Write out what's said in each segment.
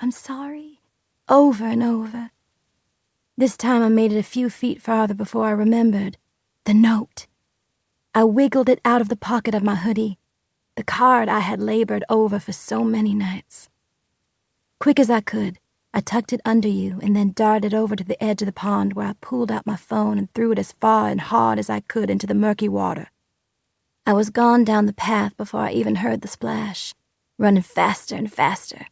I'm sorry, over and over. This time I made it a few feet farther before I remembered. The note. I wiggled it out of the pocket of my hoodie, the card I had labored over for so many nights. Quick as I could, I tucked it under you and then darted over to the edge of the pond where I pulled out my phone and threw it as far and hard as I could into the murky water. I was gone down the path before I even heard the splash, running faster and faster,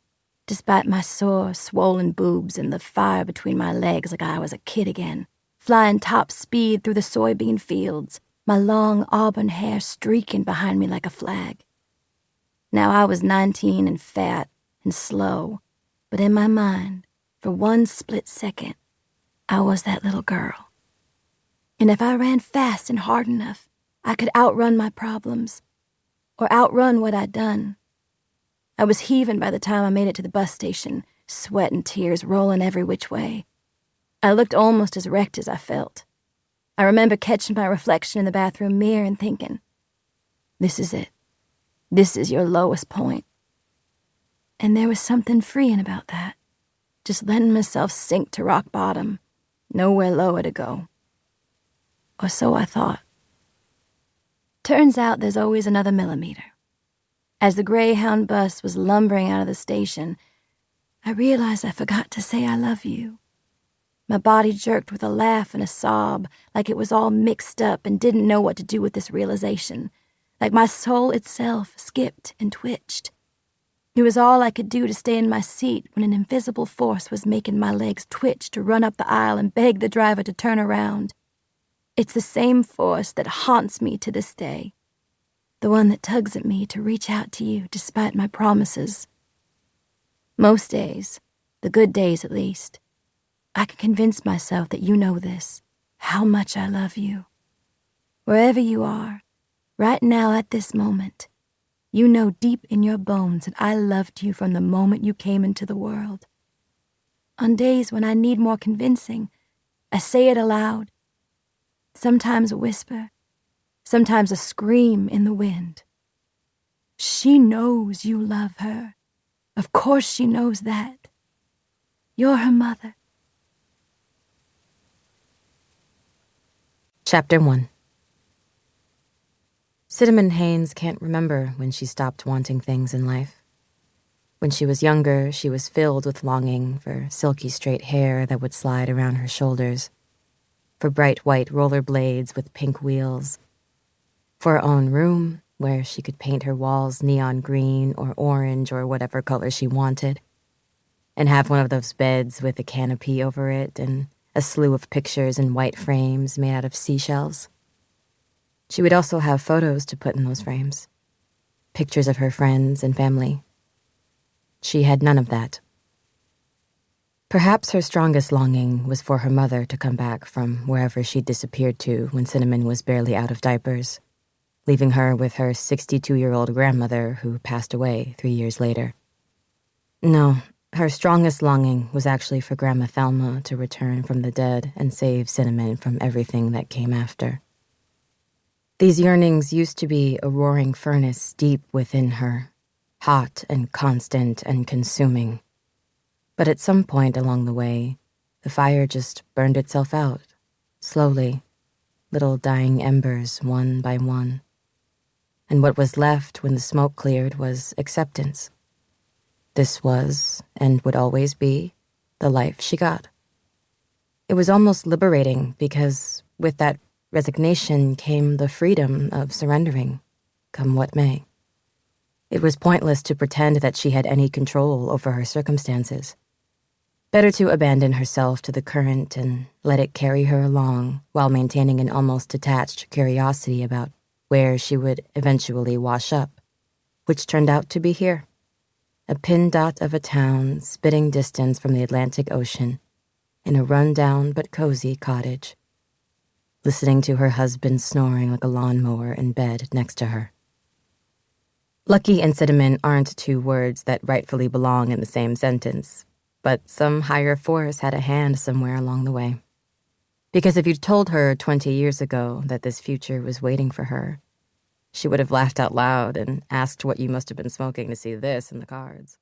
despite my sore, swollen boobs and the fire between my legs like I was a kid again, flying top speed through the soybean fields, my long auburn hair streaking behind me like a flag. Now I was 19 and fat and slow, but in my mind, for one split second, I was that little girl. And if I ran fast and hard enough, I could outrun my problems, or outrun what I'd done. I was heaving by the time I made it to the bus station, sweat and tears rolling every which way. I looked almost as wrecked as I felt. I remember catching my reflection in the bathroom mirror and thinking, this is it. This is your lowest point. And there was something freeing about that. Just letting myself sink to rock bottom, nowhere lower to go. Or so I thought. Turns out there's always another millimeter. As the Greyhound bus was lumbering out of the station, I realized I forgot to say I love you. My body jerked with a laugh and a sob, like it was all mixed up and didn't know what to do with this realization, like my soul itself skipped and twitched. It was all I could do to stay in my seat when an invisible force was making my legs twitch to run up the aisle and beg the driver to turn around. It's the same force that haunts me to this day, the one that tugs at me to reach out to you despite my promises. Most days, the good days at least, I can convince myself that you know this, how much I love you. Wherever you are, right now at this moment, you know deep in your bones that I loved you from the moment you came into the world. On days when I need more convincing, I say it aloud, sometimes a whisper, sometimes a scream in the wind. She knows you love her. Of course she knows that. You're her mother. Chapter 1. Cinnamon Haynes can't remember when she stopped wanting things in life. When she was younger, she was filled with longing for silky straight hair that would slide around her shoulders, for bright white rollerblades with pink wheels, for her own room where she could paint her walls neon green or orange or whatever color she wanted, and have one of those beds with a canopy over it and a slew of pictures in white frames made out of seashells. She would also have photos to put in those frames, pictures of her friends and family. She had none of that. Perhaps her strongest longing was for her mother to come back from wherever she'd disappeared to when Cinnamon was barely out of diapers, leaving her with her 62-year-old grandmother who passed away 3 years later. No, her strongest longing was actually for Grandma Thelma to return from the dead and save Cinnamon from everything that came after. These yearnings used to be a roaring furnace deep within her, hot and constant and consuming. But at some point along the way, the fire just burned itself out, slowly, little dying embers one by one. And what was left when the smoke cleared was acceptance. This was, and would always be, the life she got. It was almost liberating because, with that resignation came the freedom of surrendering, come what may. It was pointless to pretend that she had any control over her circumstances. Better to abandon herself to the current and let it carry her along while maintaining an almost detached curiosity about where she would eventually wash up, which turned out to be here. A pin dot of a town spitting distance from the Atlantic Ocean in a run-down but cozy cottage, listening to her husband snoring like a lawnmower in bed next to her. Lucky and Cinnamon aren't two words that rightfully belong in the same sentence, but some higher force had a hand somewhere along the way. Because if you'd told her 20 years ago that this future was waiting for her, she would have laughed out loud and asked what you must have been smoking to see this in the cards.